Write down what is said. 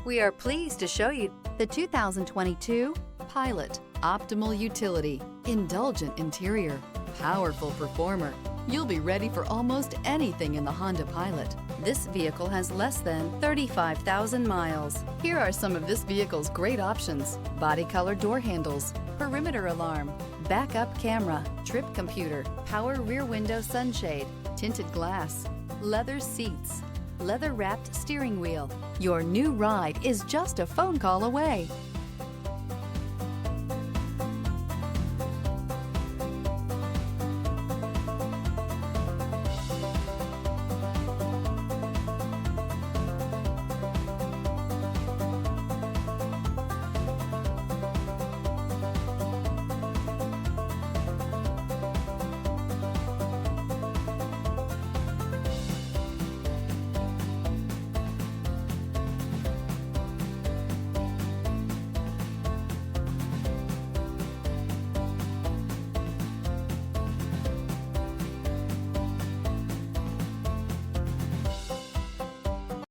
We are pleased to show you the 2022 Pilot. Optimal utility, indulgent interior, powerful performer. You'll be ready for almost anything in the Honda Pilot. This vehicle has less than 35,000 miles. Here are some of this vehicle's great options: body color door handles, perimeter alarm, backup camera, trip computer, power rear window sunshade, tinted glass, leather seats, leather-wrapped steering wheel. Your new ride is just a phone call away.